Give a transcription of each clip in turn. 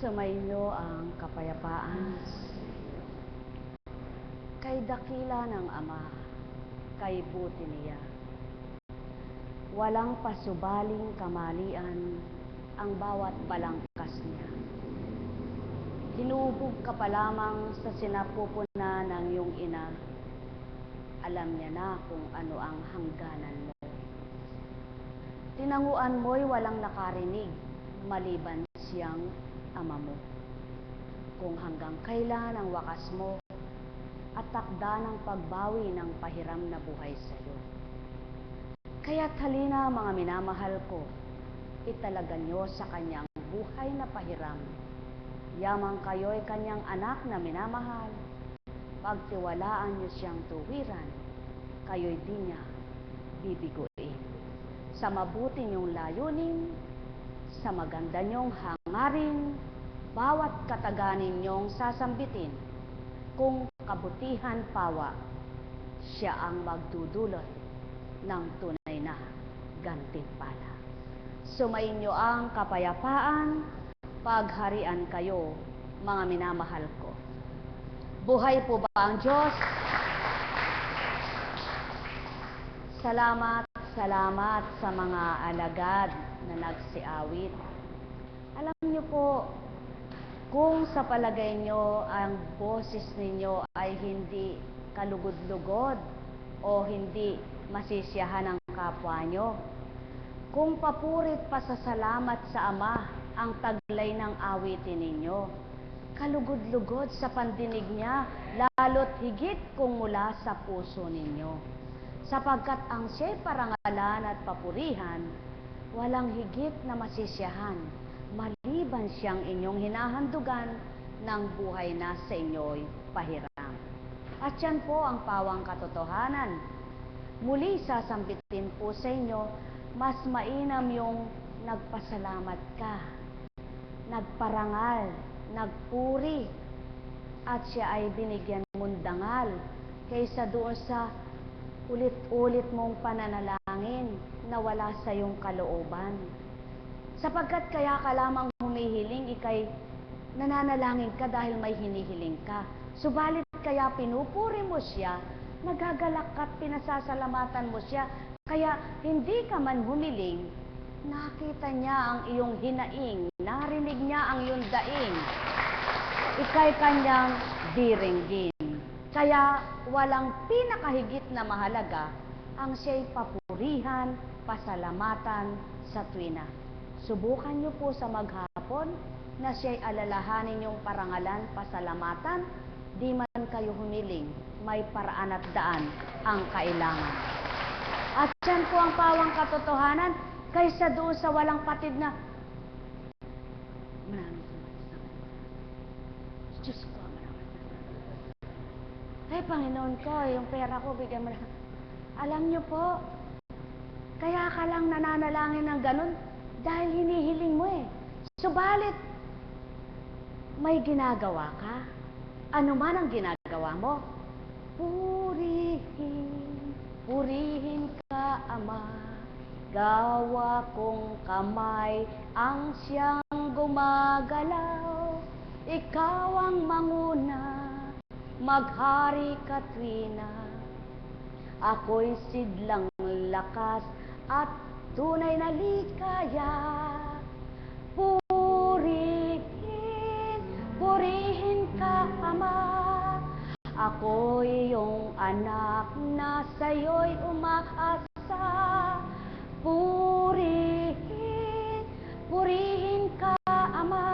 Sumainyo ang kapayapaan. Kay dakila ng Ama, kay buti niya. Walang pasubaling kamalian ang bawat balangkas niya. Hinubog ka pa lamang sa sinapupuna ng iyong ina. Alam niya na kung ano ang hangganan mo. Tinanguan mo'y walang nakarinig, maliban siyang ama mo. Kung hanggang kailan ang wakas mo at takda ng pagbawi ng pahiram na buhay sa iyo. Kaya't halina mga minamahal ko, italaga niyo sa kanyang buhay na pahiram. Yamang kayo'y kanyang anak na minamahal, pagtiwalaan niyo siyang tuwiran, kayo'y di niya bibiguin. Sa mabuti niyong layunin, sa maganda niyong hangarin, bawat kataganin niyong sasambitin, kung kabutihan pawa, siya ang magdudulot ng tunay na gantimpala. Sumainyo ang kapayapaan, pagharian kayo, mga minamahal ko. Buhay po ba ang Diyos? Salamat sa mga alagad na nagsiawit. Alam niyo po, kung sa palagay niyo ang boses ninyo ay hindi kalugod-lugod o hindi masisiyahan ng kapwa niyo, kung papurit pasasalamat sa Ama ang taglay ng awitin ninyo, kalugod-lugod sa pandinig niya, lalo't higit kung mula sa puso ninyo. Sapagkat ang siya'y parangalan at papurihan, walang higit na masisiyahan, maliban siyang inyong hinahandugan ng buhay na sa inyo'y pahiram. At yan po ang pawang katotohanan. Muli sasambitin po sa inyo, mas mainam yung nagpasalamat ka, nagparangal, nagpuri, at siya ay binigyan mong dangal, kaysa doon sa ulit-ulit mong pananalangin na wala sa iyong kalooban. Sapagkat kaya ka lamang humihiling, ikay nananalangin ka dahil may hinihiling ka. Subalit kaya pinupuri mo siya, nagagalak at pinasasalamatan mo siya, kaya hindi ka man humiling, nakita niya ang iyong hinaing, narinig niya ang iyong daing, ikay kanyang diringgin. Kaya walang pinakahigit na mahalaga ang siya'y papurihan, pasalamatan sa tuwina. Subukan niyo po sa maghapon na siya'y alalahanin yung parangalan, pasalamatan, di man kayo humiling, may paraan at daan ang kailangan. At yan po ang pawang katotohanan, kaysa doon sa walang patid na maraming Diyos ko, ay, Panginoon ko, yung pera ko, bigyan mo na. Alam niyo po, kaya ka lang nananalangin ng ganun dahil hinihiling mo eh. Subalit, may ginagawa ka. Ano man ang ginagawa mo? Purihin ka, Ama. Gawa kong kamay ang siyang gumagalaw. Ikaw ang manguna, maghari ka tuwina. Ako'y sidlang lakas at tunay na likaya. Purihin ka, Ama. Ako'y iyong anak na sa'yo'y umaasa. Purihin ka, Ama.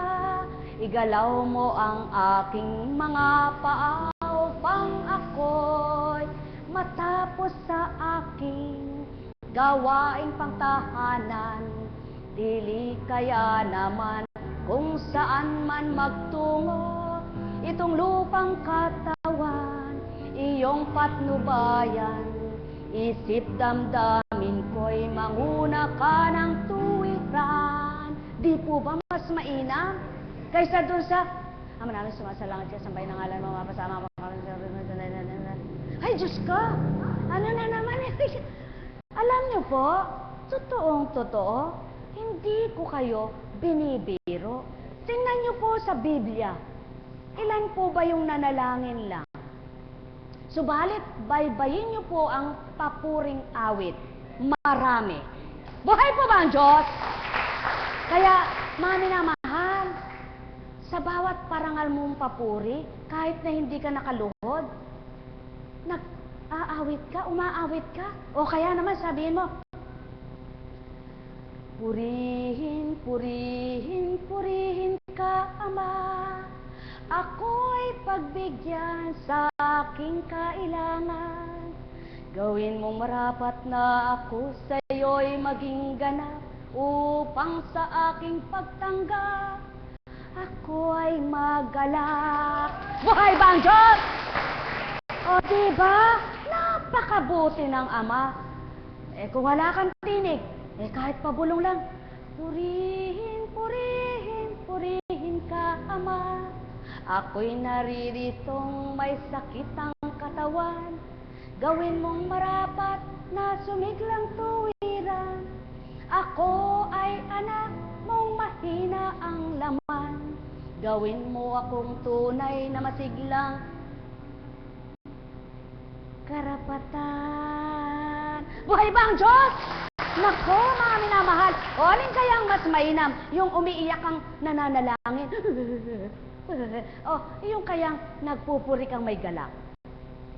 Igalaw mo ang aking mga paa upang ako'y matapos sa aking gawaing pangtahanan. Dili kaya naman kung saan man magtungo itong lupang katawan, iyong patnubayan. Isip damdamin ko'y manguna ka ng tuwiran. Di po ba mas mainam kaysa doon sa Ama namin sumasalangit ka, sambahin ng ngalan mo, mapasama mo. Ay, Diyos ko! Ano na naman eh? Alam niyo po, totoong totoo, hindi ko kayo binibiro. Tingnan niyo po sa Biblia, ilan po ba yung nanalangin lang? Subalit, baybayin niyo po ang papuring awit. Marami. Buhay po ba ang Diyos? Kaya, mga minamahal, sa bawat parangal mong papuri, kahit na hindi ka nakaluhod, nag-aawit ka, umaawit ka, o kaya naman sabihin mo, purihin, purihin, purihin ka, Ama. Ako'y pagbigyan sa aking kailangan. Gawin mong marapat na ako sa'yo'y maging ganap, upang sa aking pagtanggap, ako ay magalak. Buhay ba ang Diyos? O diba? Napakabuti ng Ama. Kung wala kang tinig, kahit pabulong lang, purihin, purihin, purihin ka, Ama. Ako'y nariritong may sakit ang katawan. Gawin mong marapat na sumiglang tuwiran. Ako ay anak mong mahina ang laman. Gawin mo akong tunay na masiglang karapatan. Buhay ba ang Diyos? Nako, mga minamahal, o alin kayang mas mainam? Yung umiiyak kang nananalangin? O yung kayang nagpupuri kang may galak?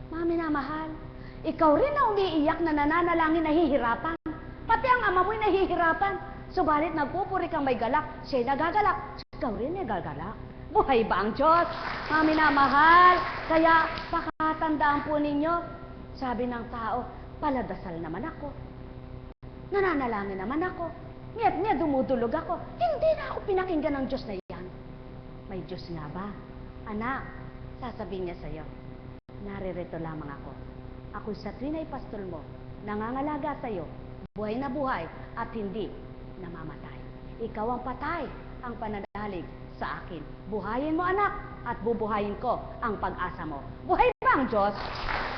Mga minamahal, ikaw rin na umiiyak na nananalangin, nahihirapan. Pati ang ama mo'y nahihirapan. Subalit nagpupuri kang may galak, siya'y nagagalak, ikaw rin nagagalak. Buhay ba ang Diyos? Mga minamahal, kaya pakatandaan po ninyo, sabi ng tao, paladasal naman ako. Nananalangin naman ako. Niya dumudulog ako. Hindi na ako pinakinggan ng Diyos na yan. May Diyos nga ba? Anak, sasabihin niya sa'yo, naririto lamang ako. Ako sa tuwin ay pastol mo, nangangalaga sa'yo, buhay na buhay at hindi namamatay. Ikaw ang patay, ang pananalig sa akin. Buhayin mo, anak, at bubuhayin ko ang pag-asa mo. Buhay ba ang Diyos?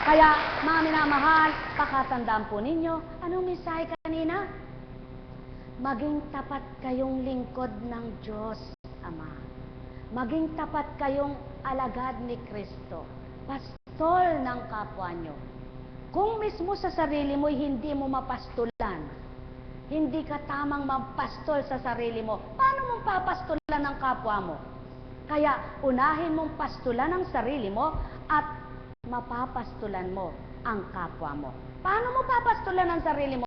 Kaya, mga minamahal, pakatandaan po ninyo, anong mensahe kanina? Maging tapat kayong lingkod ng Diyos, Ama. Maging tapat kayong alagad ni Kristo, pastol ng kapwa nyo. Kung mismo sa sarili mo hindi mo mapastulan, hindi ka tamang mapastol sa sarili mo, paano mong papastulan ng kapwa mo? Kaya unahin mong pastulan ang sarili mo at mapapastulan mo ang kapwa mo. Paano mo papastulan ang sarili mo?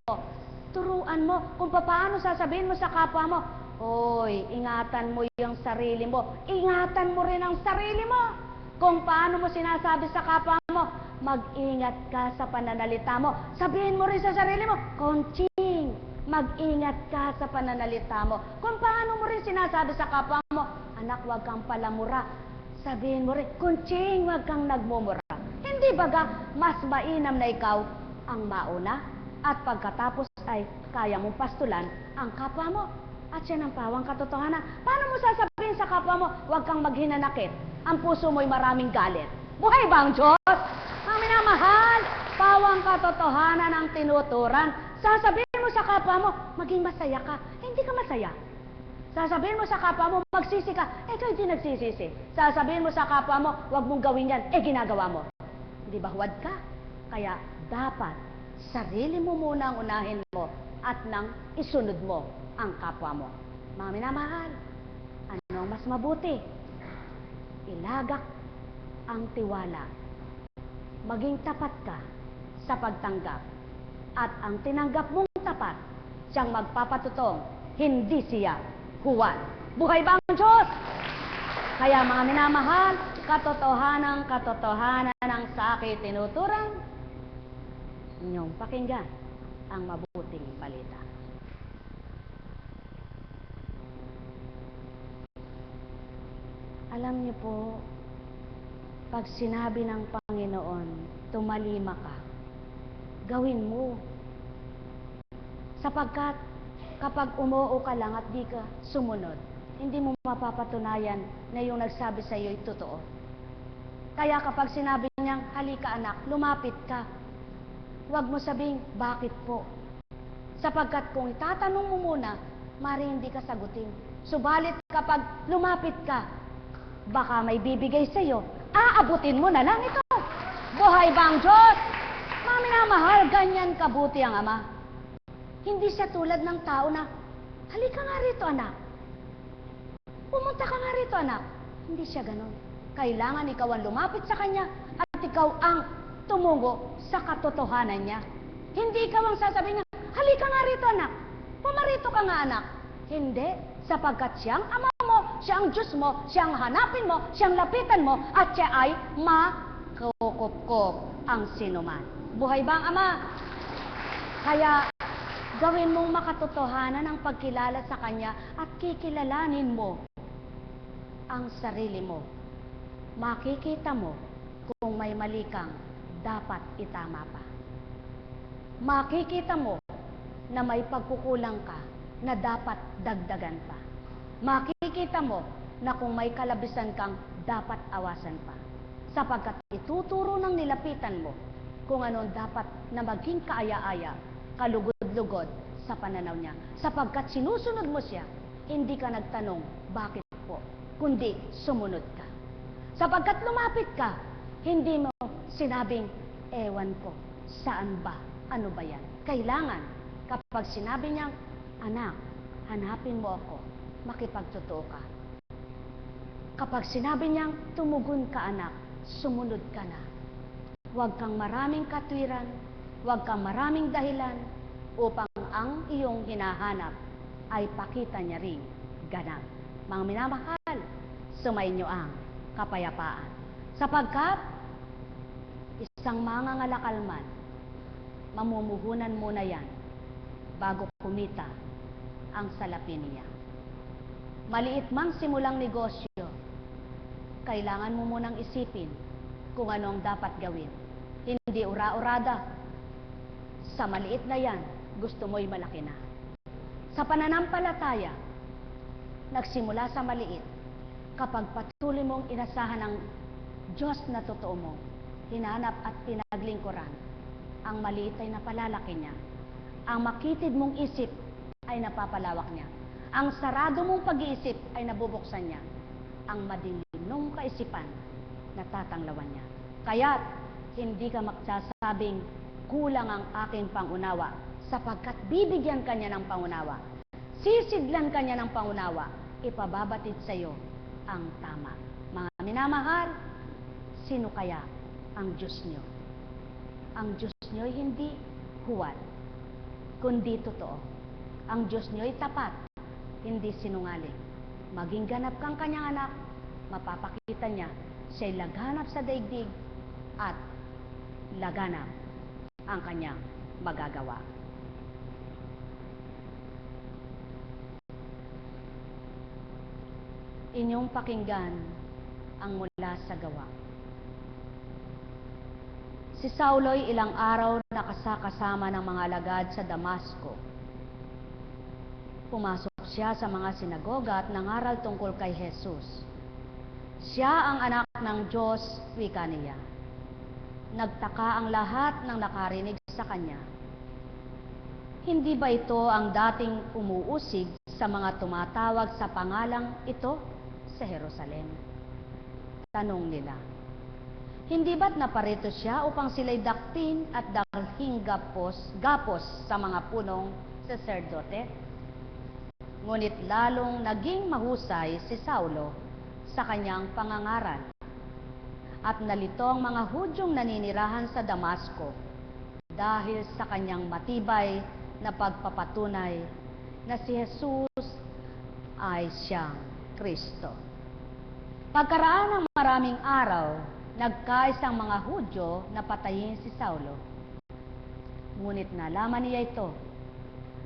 Turuan mo kung paano sasabihin mo sa kapwa mo, hoy, ingatan mo yung sarili mo. Ingatan mo rin ang sarili mo. Kung paano mo sinasabi sa kapwa mo, mag-ingat ka sa pananalita mo. Sabihin mo rin sa sarili mo, Konching, mag-ingat ka sa pananalita mo. Kung paano mo rin sinasabi sa kapwa mo, anak, huwag kang palamura. Sabihin mo rin, Konching, huwag kang nagmumura. Hindi baga, mas mainam na ikaw ang mauna at pagkatapos ay kaya mong pastulan ang kapwa mo. At yan ang pawang katotohanan. Paano mo sasabihin sa kapwa mo, huwag kang maghinanakit. Ang puso mo'y maraming galit. Buhay ba ang Diyos? Ang minamahal, pawang katotohanan ang tinuturan. Sasabihin mo sa kapwa mo, maging masaya ka. Hindi ka masaya. Sasabihin mo sa kapwa mo, magsisi ka. Ikaw hindi nagsisisi. Sasabihin mo sa kapwa mo, huwag mong gawin yan. Ginagawa mo. Hindi ba huwad ka? Kaya dapat sarili mo muna ang unahin mo at nang isunod mo ang kapwa mo. Mga minamahal, ano ang mas mabuti? Ilagak ang tiwala. Maging tapat ka sa pagtanggap. At ang tinanggap mong tapat, siyang magpapatutong, hindi siya huwad. Buhay ba ang Diyos? Kaya mga minamahal, katotohanan ang sa akin tinuturan, inyong pakinggan ang mabuting balita. Alam niyo po, pag sinabi ng Panginoon, tumalima ka, gawin mo. Sapagkat kapag umuo ka lang at di ka sumunod, hindi mo mapapatunayan na yung nagsabi sa iyo ay totoo. Kaya kapag sinabi niyang, halika anak, lumapit ka, huwag mo sabing, bakit po? Sapagkat kung itatanong mo muna, mari hindi ka sagutin. Subalit kapag lumapit ka, baka may bibigay sa iyo, aabutin mo na lang ito. Buhay ba ang Diyos? Mga minamahal, ganyan kabuti ang Ama. Hindi siya tulad ng tao na, halika nga rito anak. Pumunta ka nga rito anak. Hindi siya ganun. Kailangan ikaw ang lumapit sa Kanya at ikaw ang tumungo sa katotohanan niya. Hindi ikaw ang sasabihin niya, halika nga rito anak. Pumarito ka nga anak. Hindi, sapagkat siyang Ama mo, siya ang Diyos mo, siyang hanapin mo, siyang lapitan mo, at siya ay makukupkup ang sinuman. Buhay ba ang Ama? Kaya, gawin mong makatotohanan ang pagkilala sa Kanya at kikilalanin mo ang sarili mo. Makikita mo kung may mali kang dapat itama pa. Makikita mo na may pagkukulang ka na dapat dagdagan pa. Makikita mo na kung may kalabisan kang dapat awasan pa. Sapagkat ituturo ng nilapitan mo kung ano dapat na maging kaaya-aya, kalugod-lugod sa pananaw niya. Sapagkat sinusunod mo siya, hindi ka nagtanong, bakit po? Kundi sumunod ka. Sapagkat lumapit ka, hindi mo sinabing, ewan ko, saan ba? Ano ba yan? Kailangan, kapag sinabi niyang, anak, hanapin mo ako, makipagtotoo ka. Kapag sinabi niyang, tumugon ka anak, sumunod ka na. Huwag kang maraming katwiran, huwag kang maraming dahilan, upang ang iyong hinahanap ay pakita niya ring ganap. Mga minamahal, sumainyo ang kapayapaan. Sapagkat, isang mangangalakal man, mamumuhunan muna yan bago kumita ang salapi niya. Maliit mang simulang negosyo, kailangan mo munang isipin kung ano ang dapat gawin. Hindi ura-urada. Sa maliit na yan, gusto mo'y malaki na. Sa pananampalataya, nagsimula sa maliit, kapag patuloy mong inasahan ng Diyos na totoo mo, hinanap at pinaglingkuran, ang maliit ay napalalaki niya. Ang makitid mong isip ay napapalawak niya. Ang sarado mong pag-iisip ay nabubuksan niya. Ang madilimong kaisipan, natatanglawan niya. Kaya't hindi ka magsasabing kulang ang aking pangunawa, sapagkat bibigyan ka niya ng pangunawa. Sisidlan ka niya ng pangunawa, ipababatid sa iyo ang tama. Mga minamahal, sino kaya ang Diyos niyo? Ang Diyos niyo ay hindi huwad, kundi totoo. Ang Diyos niyo ay tapat, hindi sinungaling. Maging ganap kang kanyang anak, mapapakita niya siya'y laganap sa daigdig at laganap ang kanyang magagawa. Inyong pakinggan ang mula sa gawa. Si Saulo'y ilang araw nakasakasama ng mga alagad sa Damasco. Pumasok siya sa mga sinagoga at nangaral tungkol kay Jesus. Siya ang anak ng Diyos, wika niya. Nagtaka ang lahat ng nakarinig sa kanya. Hindi ba ito ang dating umuusig sa mga tumatawag sa pangalang ito sa Jerusalem? Tanong nila. Hindi ba't naparito siya upang sila'y daktin at dalhing gapos sa mga punong saserdote? Ngunit lalong naging mahusay si Saulo sa kanyang pangangaral. At nalito ang mga Hudyong naninirahan sa Damasco dahil sa kanyang matibay na pagpapatunay na si Jesus ay siyang Kristo. Pagkaraan ng maraming araw, nagkaisang mga Hudyo na patayin si Saulo. Ngunit nalaman niya ito.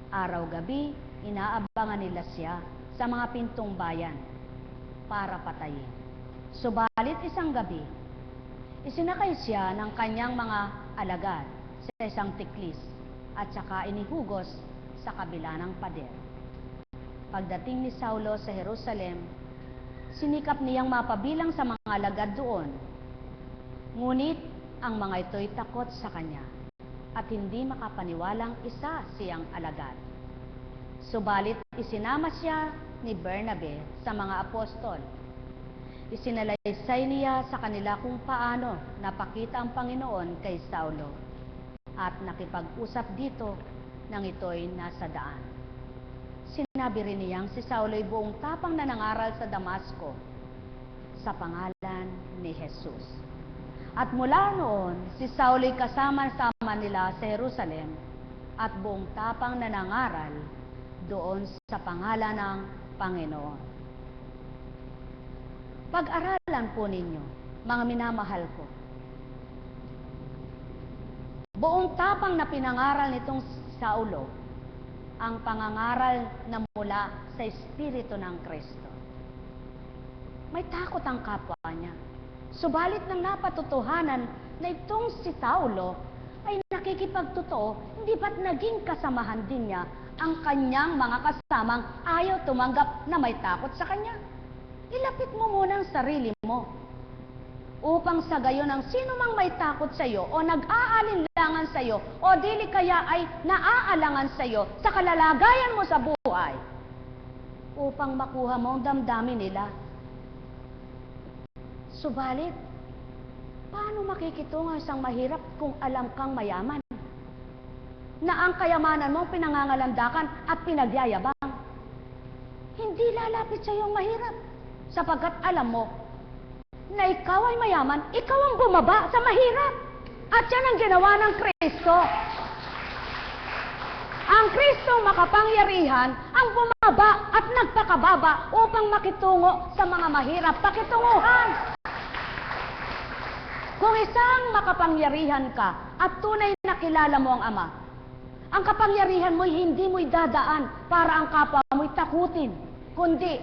Araw-gabi, inaabangan nila siya sa mga pintong bayan para patayin. Subalit isang gabi, isinakay siya ng kanyang mga alagad sa isang tiklis at saka inihugos sa kabila ng pader. Pagdating ni Saulo sa Jerusalem, sinikap niyang mapabilang sa mga alagad doon. Ngunit ang mga ito'y takot sa kanya at hindi makapaniwalang isa siyang alagad. Subalit isinama siya ni Bernabe sa mga apostol. Isinalaysay niya sa kanila kung paano napakita ang Panginoon kay Saulo at nakipag-usap dito nang ito'y nasa daan. Sinabi rin niyang si Saulo'y buong tapang na nangaral sa Damasco sa pangalan ni Jesus. At mula noon, si Saulo'y kasama-sama nila sa Jerusalem at buong tapang na nangaral doon sa pangalan ng Panginoon. Pag-aralan po ninyo, mga minamahal ko, buong tapang na pinangaral nitong Saulo ang pangangaral na mula sa Espiritu ng Kristo. May takot ang kapwa niya. Subalit nang napatutuhanan na itong si Saulo ay nakikipagtotoo, hindi ba't naging kasamahan din niya ang kanyang mga kasamang ayaw tumanggap na may takot sa kanya? Ilapit mo muna ang sarili mo upang sa gayon ang sino mang may takot sa iyo o nag-aalinlangan sa iyo o dili kaya ay naaalangan sa iyo sa kalalagayan mo sa buhay upang makuha mo ang damdamin nila. Subalit, paano makikitungo isang mahirap kung alam kang mayaman? Na ang kayamanan mo pinangangalandakan at pinagyayabang. Hindi lalapit sa iyo ang mahirap sapagkat alam mo na ikaw ay mayaman, ikaw ang bumaba sa mahirap. At yan ang ginawa ng Kristo. Ang Kristo makapangyarihan ang bumaba at nagpakababa upang makitungo sa mga mahirap. Pakitunguhan! Kung isang makapangyarihan ka at tunay na kilala mo ang Ama, ang kapangyarihan mo'y hindi mo'y dadaan para ang kapwa mo'y takutin, kundi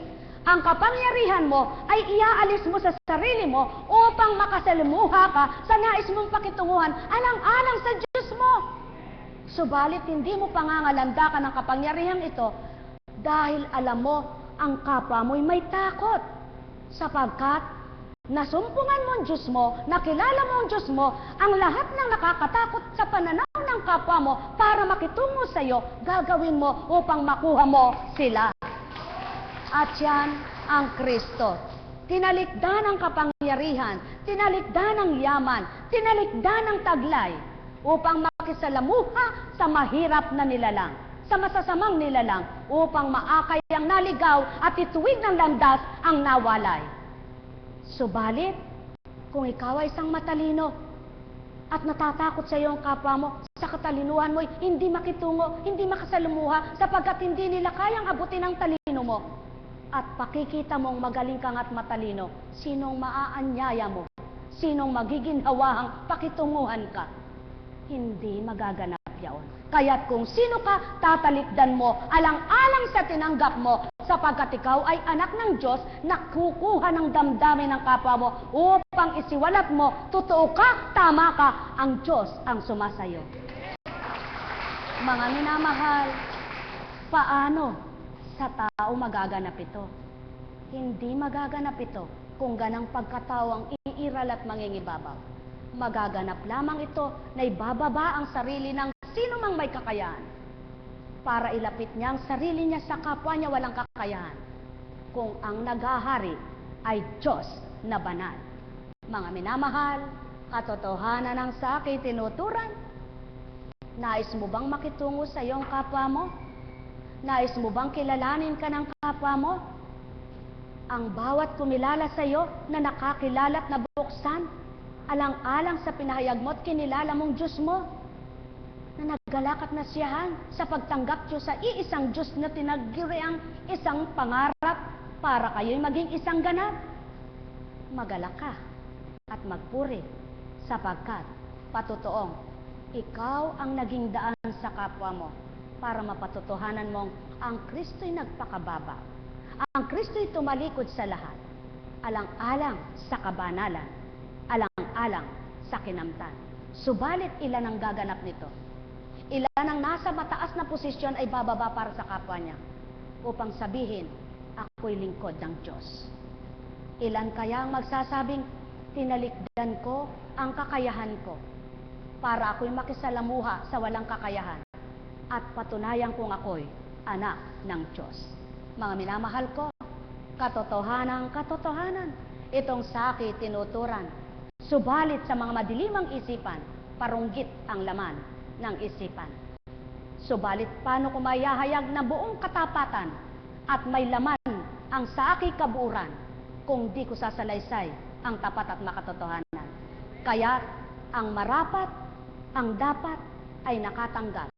ang kapangyarihan mo ay iaalis mo sa sarili mo upang makasalimuha ka sa nais mong pakitunguhan alang-alang sa Diyos mo. Subalit hindi mo pangangalandakan ang kapangyarihan ito dahil alam mo ang kapwa mo'y may takot. Sapagkat nasumpungan mo ang Diyos mo, nakilala mo ang Diyos mo, ang lahat ng nakakatakot sa pananaw ng kapwa mo para makitungo sa iyo, gagawin mo upang makuha mo sila. At yan ang Kristo. Tinalikdan ang kapangyarihan, tinalikdan ang yaman, tinalikdan ang taglay upang makisalamuha sa mahirap na nilalang, sa masasamang nilalang, upang maakay ang naligaw at ituwid ng landas ang nawalay. Subalit, kung ikaw ay isang matalino at natatakot sa iyo ang kapwa mo, sa katalinuhan mo'y hindi makitungo, hindi makasalamuha sapagkat hindi nila kayang abutin ang talino mo. At pakikita mong magaling kang at matalino, sinong maaanyaya mo? Sinong magiginhawahang pakitunguhan ka? Hindi magaganap yaon. Kaya't kung sino ka, tatalikdan mo, alang-alang sa tinanggap mo, sapagkat ikaw ay anak ng Diyos, nakukuha ng damdamin ng kapwa mo upang isiwalat mo, totoo ka, tama ka, ang Diyos ang sumasayo. Mga minamahal, paano sa tao magaganap ito? Hindi magaganap ito kung ganang pagkatao ang iiral at mangingibabaw. Magaganap lamang ito na ibababa ang sarili ng sino mang may kakayahan para ilapit niya ang sarili niya sa kapwa niya walang kakayahan kung ang naghahari ay Diyos na banal. Mga minamahal, katotohanan ng sa akin tinuturan. Nais mo bang makitungo sa iyong kapwa mo? Nais mo bang kilalanin ka ng kapwa mo? Ang bawat kumilala sa iyo na nakakilala at nabuksan, alang-alang sa pinahayag mo at kinilala mong Diyos mo, na naggalak at nasiyahan sa pagtanggap Diyos sa iisang Diyos na tinagiriang isang pangarap para kayo'y maging isang ganap. Magalak ka at magpuri sapagkat patutoong ikaw ang naging daan sa kapwa mo para mapatutuhanan mong ang Kristo'y nagpakababa. Ang Kristo'y tumalikod sa lahat, alang-alang sa kabanalan, alang-alang sa kinamtan. Subalit ilan ang gaganap nito? Ilan ang nasa mataas na posisyon ay bababa para sa kapwa niya upang sabihin, ako'y lingkod ng Diyos. Ilan kaya ang magsasabing, tinalikdan ko ang kakayahan ko para ako'y makisalamuha sa walang kakayahan at patunayan kong ako'y anak ng Diyos. Mga minamahal ko, katotohanan, itong sa akin tinuturan. Subalit sa mga madilimang isipan, parunggit ang laman ng isipan. Subalit paano ko mayahayag na buong katapatan at may laman ang sa aking kabuuran kung di ko sasalaysay ang tapat at makatotohanan. Kaya ang marapat, ang dapat ay nakatanggap.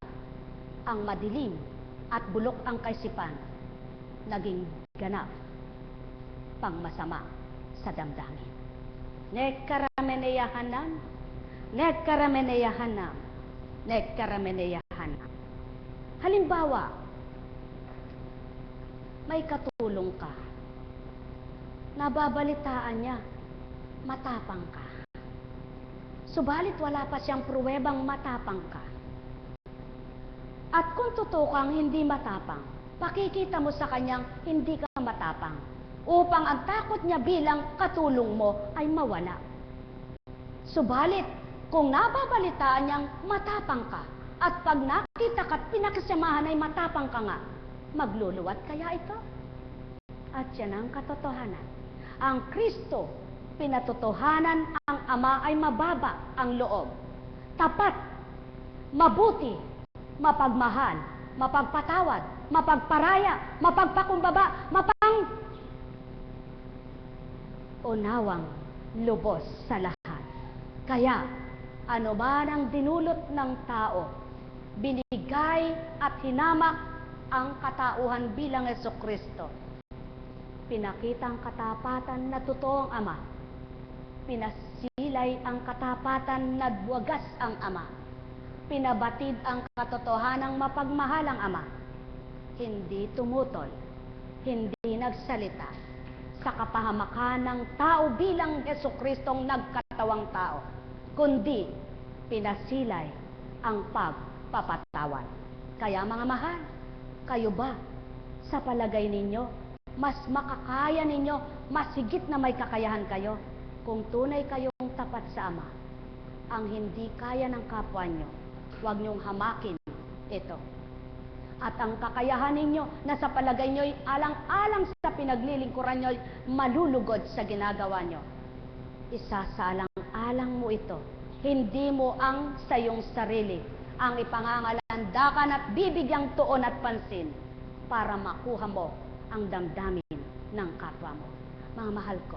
Ang madilim at bulok ang kaisipan, naging ganap pang masama sa damdamin. Nekkarameneyahanam, nekkarameneyahanam, nekkarameneyahanam. Halimbawa, may katulong ka. Nababalitaan niya, matapang ka. Subalit wala pa siyang pruwebang matapang ka. At kung totoo kang hindi matapang, pakikita mo sa kanyang hindi ka matapang upang ang takot niya bilang katulong mo ay mawala. Subalit, kung nababalitaan niyang matapang ka at pag nakita ka at pinakasamahan ay matapang ka nga, magluluwat kaya ito? At yan ang katotohanan. Ang Kristo, pinatotohanan ang Ama ay mababa ang loob, tapat, mabuti, mapagmahal, mapagpatawad, mapagparaya, mapagpakumbaba, unawang lubos sa lahat. Kaya, ano man ang dinulot ng tao, binigay at hinamak ang katauhan bilang Jesucristo. Pinakitang katapatan na totoong Ama. Pinasilay ang katapatan na wagas ang Ama. Pinabatid ang katotohanang mapagmahalang Ama. Hindi tumutol, hindi nagsalita sa kapahamakan ng tao bilang Jesukristong nagkatawang tao, kundi pinasilay ang pagpapatawad. Kaya mga mahal, kayo ba sa palagay ninyo, mas makakaya ninyo, mas higit na may kakayahan kayo kung tunay kayong tapat sa Ama? Ang hindi kaya ng kapwa nyo, huwag nyong hamakin ito. At ang kakayahan ninyo na sa palagay nyo'y alang-alang sa pinaglilingkuran nyo'y malulugod sa ginagawa nyo, isasalang-alang mo ito. Hindi mo ang sa iyong sarili ang ipangangalandakan at bibigyang tuon at pansin para makuha mo ang damdamin ng kapwa mo. Mga mahal ko,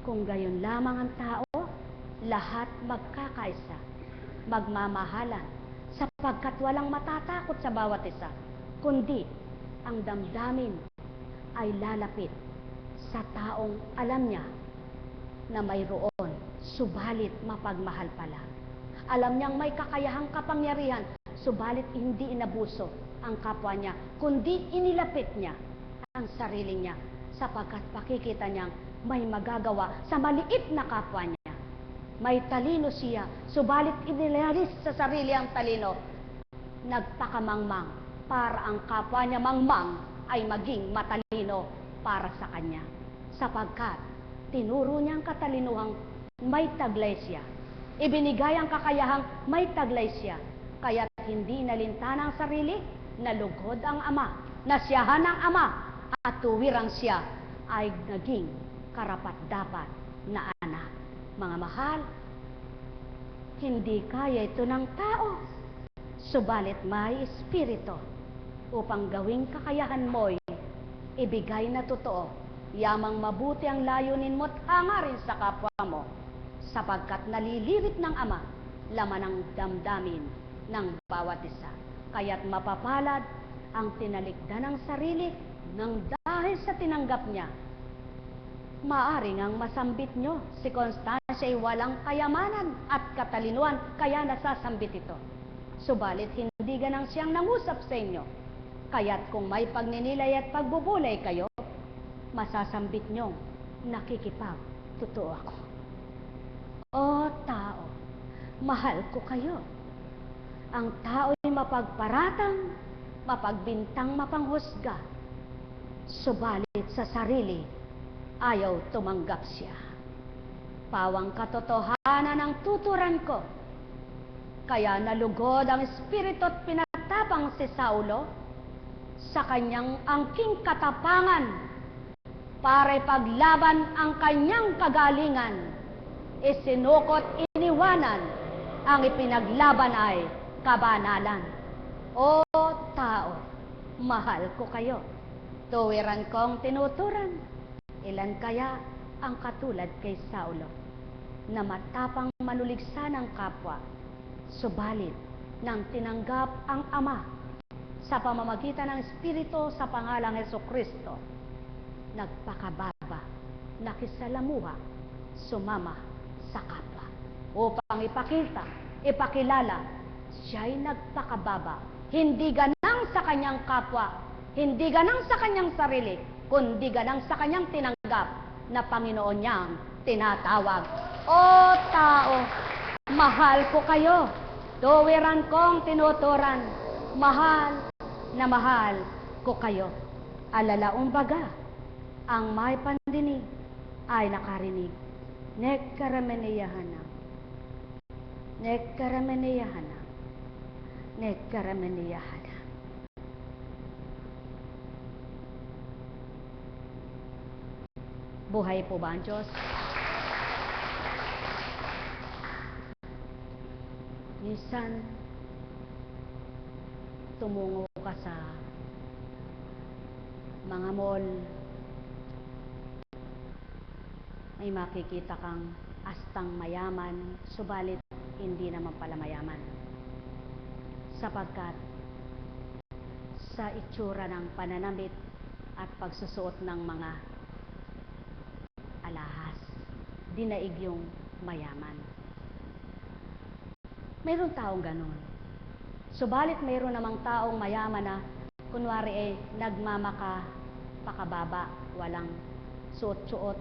kung gayon lamang ang tao, lahat magkakaisa, magmamahalan, sapagkat walang matatakot sa bawat isa, kundi ang damdamin ay lalapit sa taong alam niya na mayroon, subalit mapagmahal pala. Alam niyang may kakayahang kapangyarihan, subalit hindi inabuso ang kapwa niya, kundi inilapit niya ang sarili niya, sapagkat pakikita niyang may magagawa sa maliit na kapwa niya. May talino siya, subalit inilalis sa sarili ang talino. Nagpakamangmang para ang kapwa niya mangmang ay maging matalino para sa kanya. Sapagkat tinuro niya ang katalinuhang may taglay siya. Ibinigay ang kakayahang may taglay siya. Kaya't hindi nalintana ang sarili, nalugod ang Ama, nasiyahan ng Ama, at tuwirang siya ay naging karapat-dapat na anak. Mga mahal, hindi kaya ito ng tao, subalit may espiritu upang gawing kakayahan mo'y ibigay na totoo, yamang mabuti ang layunin mo't hangarin sa kapwa mo, sapagkat nalilirit ng Ama laman ng damdamin ng bawat isa. Kaya't mapapalad ang tinalikdan ng sarili nang dahil sa tinanggap niya. Maaring ang masambit nyo, si Constancia ay walang kayamanan at katalinuhan, kaya nasasambit ito. Subalit hindi ganang siyang nangusap sa inyo. Kaya't kung may pagninilay at pagbubulay kayo, masasambit nyo, nakikipag, totoo ako. O tao, mahal ko kayo. Ang tao'y mapagparatang, mapagbintang, mapanghusga. Subalit sa sarili, ayaw tumanggap siya. Pawang katotohanan ang tuturan ko. Kaya nalugod ang espiritu at pinatapang si Saulo, sa kanyang angking katapangan para ipaglaban ang kanyang kagalingan. Isinukot iniwanan, ang ipinaglaban ay kabanalan. O tao, mahal ko kayo. Tuwiran kong tinuturan. Ilan kaya ang katulad kay Saulo, na matapang manuligsa ng kapwa, subalit nang tinanggap ang Ama sa pamamagitan ng Espiritu sa pangalang Hesukristo, nagpakababa, nakisalamuha, sumama sa kapwa upang ipakilala, siya'y nagpakababa, hindi ganang sa kanyang kapwa, hindi ganang sa kanyang sarili, kundi ganang sa kanyang tinanggap na Panginoon niyang tinatawag. O tao, mahal ko kayo. Tuwiran kong tinuturan. Mahal na mahal ko kayo. Alalaong baga, ang may pandinig ay nakarinig. Nekkarameneyahana. Nekkarameneyahana. Nekkarameneyahana. Buhay po ba ang Diyos? Minsan, tumungo ka sa mga mall, may makikita kang astang mayaman, subalit hindi naman pala mayaman. Sapagkat sa itsura ng pananamit at pagsusuot ng mga alahas, dinaig yung mayaman. Mayroon taong ganun. Subalit mayroon namang taong mayaman na kunwari pakababa, walang suot-suot.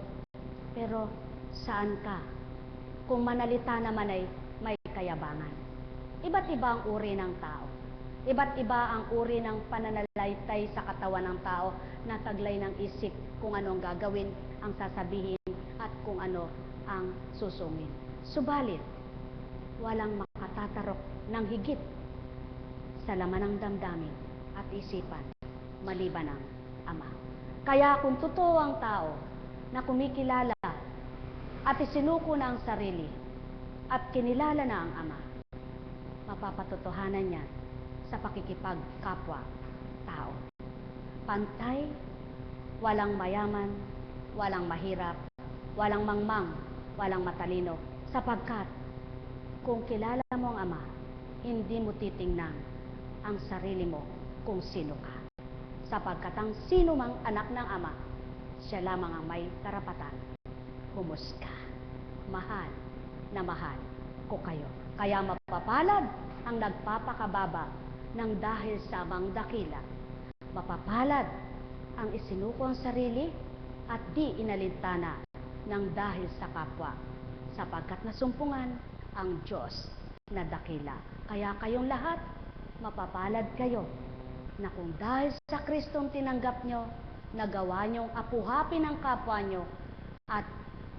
Pero saan ka? Kung manalita naman ay may kayabangan. Iba't iba ang uri ng tao. Iba't iba ang uri ng pananalaytay sa katawan ng tao na taglay ng isip kung ano ang gagawin, ang sasabihin, at kung ano ang susungin. Subalit, walang makatatarok ng higit sa laman ng damdamin at isipan maliban ng Ama. Kaya kung totoo ang tao na kumikilala at isinuko na ang sarili at kinilala na ang Ama, mapapatotohanan niya sa pakikipagkapwa tao. Pantay, walang mayaman, walang mahirap, walang mangmang, walang matalino, sapagkat kung kilala mo ang Ama, hindi mo titingnan ang sarili mo kung sino ka. Sapagkat ang sino mang anak ng Ama, siya lamang ang may karapatan humusga. Mahal na mahal ko kayo. Kaya mapapalad ang nagpapakababa ng dahil sa amang dakila. Mapapalad ang isinuko ang sarili at di inalintana ng dahil sa kapwa, sapagkat nasumpungan ang Diyos na dakila. Kaya kayong lahat, mapapalad kayo na kung dahil sa Kristong tinanggap nyo, nagawa nyong apuhapin ang kapwa nyo at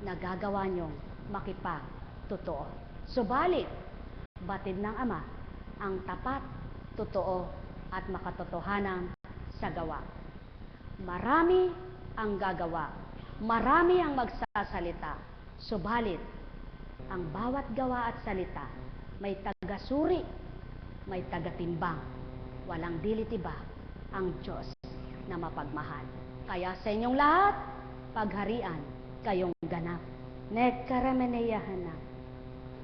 nagagawa nyong makipagtotoo. Subalit, batid ng Ama ang tapat, totoo at makatotohanan sa gawa. Marami ang gagawa, marami ang magsasalita, subalit ang bawat gawa at salita may tagasuri, may tagatimbang, walang dilitiba ang Diyos na mapagmahal. Kaya sa inyong lahat, pagharian kayong ganap. Nekkarameneyahana,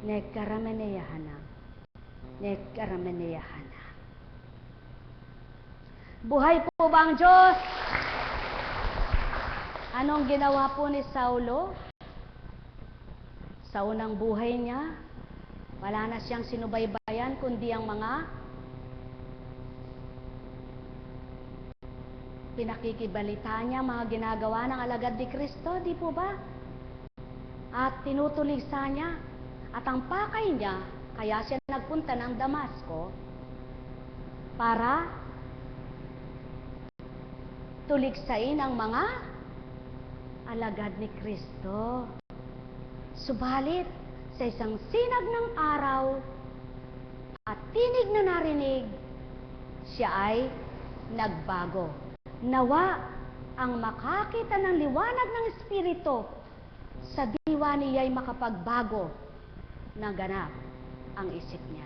nekkarameneyahana, nekkarameneyahana. Buhay po ba ang Diyos? Anong ginawa po ni Saulo? Sa unang buhay niya, wala na siyang sinubaybayan kundi ang mga pinakikibalita niya, mga ginagawa ng alagad ni Kristo, di po ba? At tinutuligsa niya. At ang pakay niya, kaya siya nagpunta ng Damasco para tuligsain ang mga alagad ni Kristo. Subalit, sa isang sinag ng araw at tinig na narinig, siya ay nagbago. Nawa ang makakita ng liwanag ng Espiritu, sa diwa niya'y makapagbago na ganap ang isip niya.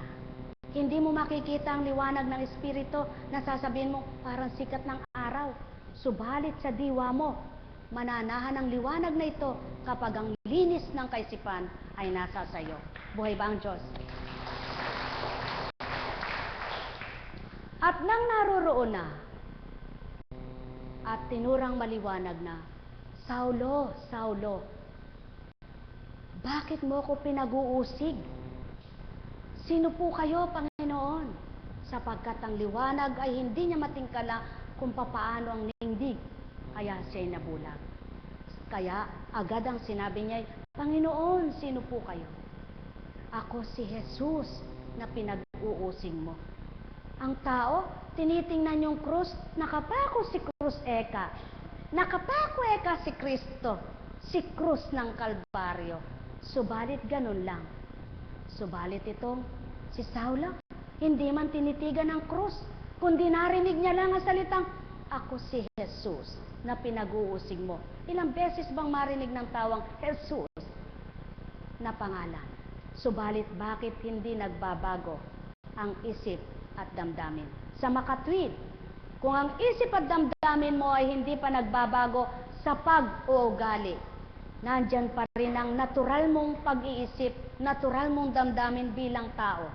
Hindi mo makikita ang liwanag ng Espiritu na sasabihin mo parang sikat ng araw. Subalit sa diwa mo, mananahan ang liwanag na ito kapag ang linis ng kaisipan ay nasa sayo. Buhay ba ang Diyos? At nang naroroon na, at tinurang maliwanag na, Saulo, Saulo, bakit mo ko pinag-uusig? Sino po kayo, Panginoon? Sapagkat ang liwanag ay hindi niya matingkala kung papaano ang nindig, kaya siya'y nabulag. Kaya agad ang sinabi niya, Panginoon, sino po kayo? Ako si Jesus na pinag-uusig mo. Ang tao, tinitingnan yung krus, nakapako si krus eka. Nakapako eka si Kristo, si krus ng Kalbaryo. Subalit ganun lang. Subalit itong si Saulo, hindi man tinitigan ng krus, kundi narinig niya lang ang salitang, ako si Jesus na pinag-uusig mo. Ilang beses bang marinig ng tawang Jesus na pangalan? Subalit bakit hindi nagbabago ang isip at damdamin? Sa makatwid, kung ang isip at damdamin mo ay hindi pa nagbabago sa pag-uugali, nandyan pa rin ang natural mong pag-iisip, natural mong damdamin bilang tao.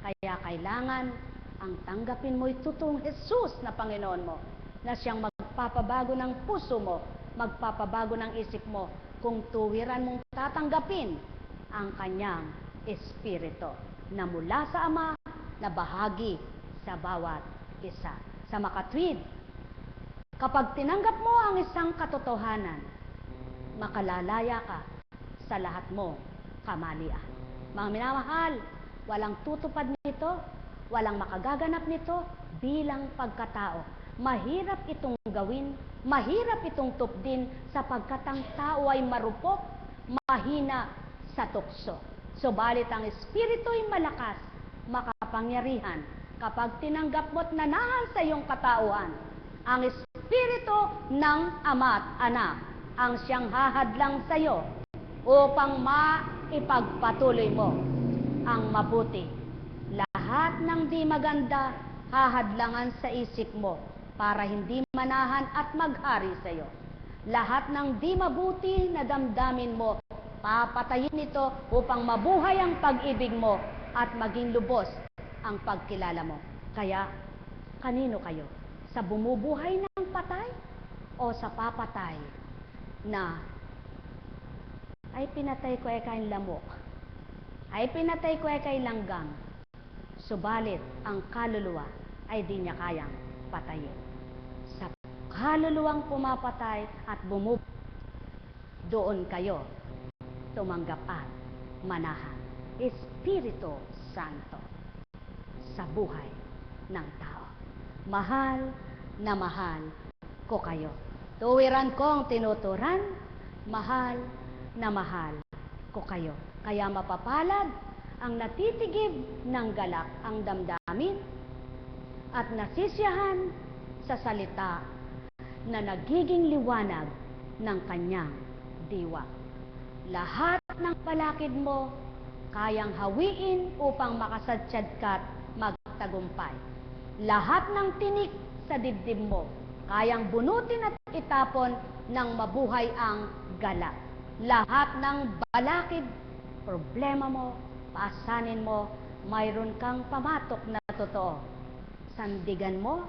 Kaya kailangan ang tanggapin mo totoong Jesus na Panginoon mo, na siyang magpapabago ng puso mo, magpapabago ng isip mo, kung tuwiran mong tatanggapin ang kanyang Espiritu na mula sa Ama na bahagi sa bawat isa. Sa makatwid, kapag tinanggap mo ang isang katotohanan, makalalaya ka sa lahat mo kamalian. Mga minamahal, walang tutupad nito, walang makagaganap nito bilang pagkatao. Mahirap itong gawin, mahirap itong tupdin sapagkat ang tao ay marupok, mahina sa tukso. Subalit ang Espiritu ay malakas, makapangyarihan kapag tinanggap mo't nanahan sa iyong katauhan. Ang Espiritu ng Ama at Anak ang siyang hahadlang sa iyo upang maipagpatuloy mo ang mabuti. Lahat ng di maganda hahadlangan sa isip mo para hindi manahan at maghari sa iyo. Lahat ng di mabuti na damdamin mo, papatayin ito upang mabuhay ang pag-ibig mo at maging lubos ang pagkilala mo. Kaya, kanino kayo? Sa bumubuhay ng patay o sa papatay na ay pinatay ko kay lamok, ay pinatay ko kay langgam, subalit ang kaluluwa ay di niya kayang patayin. Sa kaluluwang pumapatay at bumubuhay, doon kayo tumanggap at manahan. Espiritu Santo sa buhay ng tao. Mahal na mahal ko kayo. Tuwiran kong tinuturan, mahal na mahal ko kayo. Kaya mapapalad ang natitigib ng galak ang damdamin at nasisiyahan sa salita na nagiging liwanag ng kanyang diwa. Lahat ng palakid mo kayang hawiin upang makasadsyad ka't magtagumpay. Lahat ng tinik sa dibdib mo kayang bunutin at itapon ng mabuhay ang galak. Lahat ng balakid, problema mo, paasanin mo, mayroon kang pamatok na totoo. Sandigan mo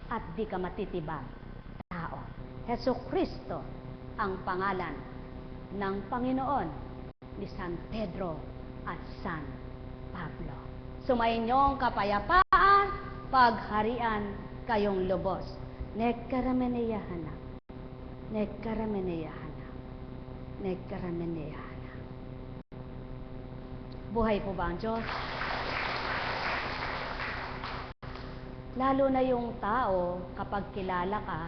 at di ka matitibag tao. Jesucristo ang pangalan ng Panginoon ni San Pedro at San Pablo. Sumainyong kapayapaan, pagharian kayong lubos. Nekkarameneyahana, nekkarameneyahana, nekkarameneyahana. Buhay po ba ang Diyos? Lalo na yung tao, kapag kilala ka,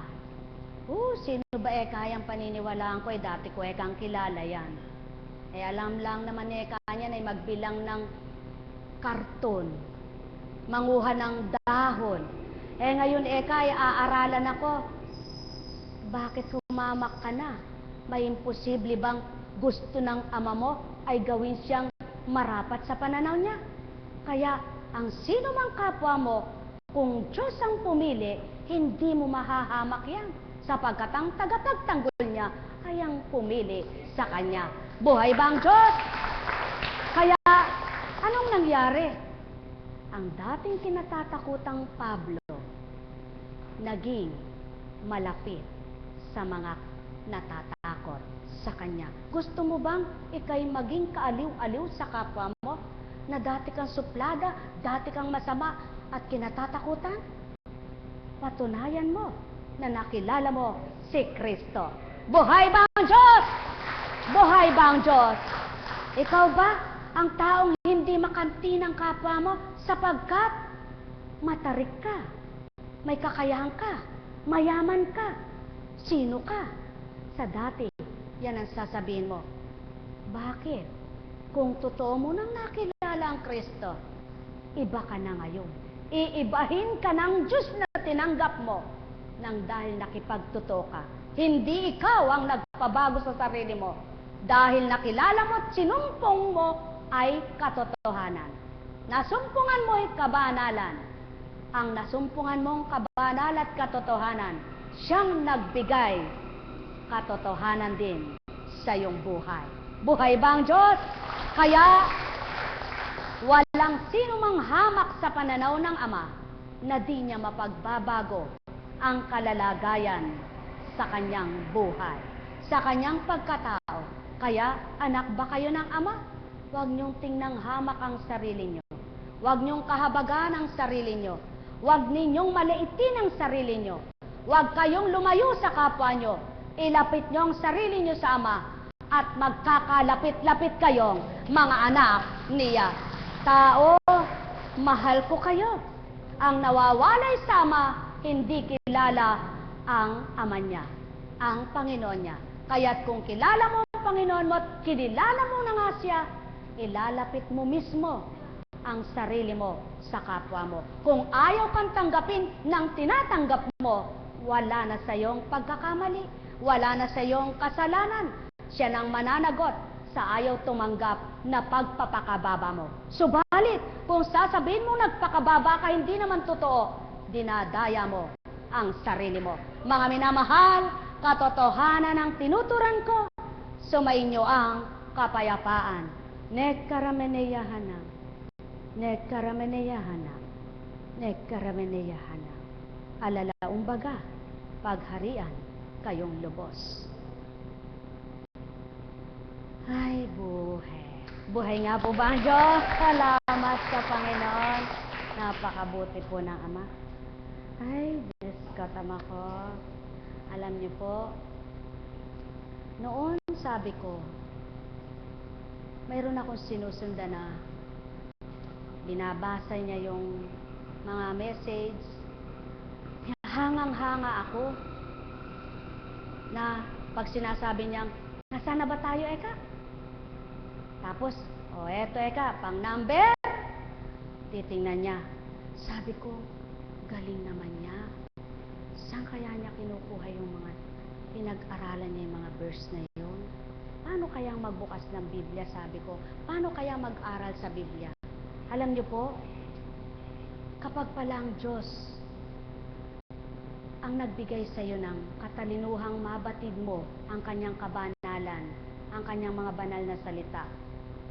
sino ba kayang paniniwalaan ko? Dati ko kang kilala yan. Alam lang naman kanya ay magbilang ng karton, manguha ng dahon, Ngayon, Eka, aaralan ako. Bakit humamak ka na? May imposible bang gusto ng ama mo ay gawin siyang marapat sa pananaw niya? Kaya, ang sino mang kapwa mo, kung Diyos ang pumili, hindi mo mahahamak yan. Sapagkat ang tagatagtanggol niya ay ang pumili sa Kanya. Buhay ba ang Diyos? Kaya, anong nangyari? Ang dating kinatatakutang Pablo, naging malapit sa mga natatakot sa Kanya. Gusto mo bang ikay maging kaaliw-aliw sa kapwa mo? Na dati kang suplada, dati kang masama at kinatatakutan? Patunayan mo na nakilala mo si Kristo. Buhay ba ang Diyos? Buhay ba ang Diyos? Ikaw ba ang taong hindi makanti ng kapwa mo sapagkat matarik ka, may kakayahan ka, mayaman ka, sino ka? Sa dati, yan ang sasabihin mo. Bakit? Kung totoo mo nang nakilala ang Kristo, iba ka na ngayon. Iibahin ka ng Diyos na tinanggap mo nang dahil nakipagtotoo ka. Hindi ikaw ang nagpabago sa sarili mo. Dahil nakilala mo at sinumpong mo ay katotohanan. Nasumpungan mo ay kabanalan. Ang nasumpungan mong kabanal at katotohanan, siyang nagbigay katotohanan din sa iyong buhay. Buhay ba ang Diyos? Kaya, walang sino mang hamak sa pananaw ng Ama na di niya mapagbabago ang kalalagayan sa kanyang buhay, sa kanyang pagkatao. Kaya, anak ba kayo ng Ama? Huwag niyong tingnang hamak ang sarili niyo. Huwag niyong kahabagan ang sarili niyo. Huwag ninyong maliitin ang sarili niyo. Huwag kayong lumayo sa kapwa niyo. Ilapit niyo ang sarili niyo sa Ama at magkakalapit-lapit kayong mga anak niya. Tao, mahal ko kayo. Ang nawawalay sa Ama, hindi kilala ang Ama niya, ang Panginoon niya. Kaya't kung kilala mo ang Panginoon mo at kinilala mo na nga siya, ilalapit mo mismo ang sarili mo sa kapwa mo. Kung ayaw kang tanggapin ng tinatanggap mo, wala na sa iyong pagkakamali, wala na sa iyong kasalanan. Siya nang mananagot sa ayaw tumanggap na pagpapakababa mo. Subalit, kung sasabihin mo nagpakababa ka, hindi naman totoo, dinadaya mo ang sarili mo. Mga minamahal, katotohanan ang tinuturan ko, sumainyo ang kapayapaan. Nekkarameneyahanam, nekkarameneyahanam, nekkarameneyahanam. Alalaong baga, pagharian kayong lubos. Ay, buhay. Buhay nga po ba ang Diyos? Salamat sa Panginoon. Napakabuti po ng Ama. Ay, Diyos katama ko. Alam niyo po, noon sabi ko, mayroon akong sinusundan na binabasa niya yung mga message. Hangang-hanga ako na pag sinasabi niyang, nasaan na ba tayo, Eka? Tapos, eto Eka, pang number. Titingnan niya. Sabi ko, galing naman niya. Saan kaya niya kinukuha yung mga pinag-aralan niya yung mga verse na yun? Paano kaya magbukas ng Biblia, sabi ko? Paano kaya mag-aral sa Biblia? Alam niyo po, kapag pala ang Diyos ang nagbigay sa iyo ng katalinuhang mabatid mo ang kanyang kabanalan, ang kanyang mga banal na salita,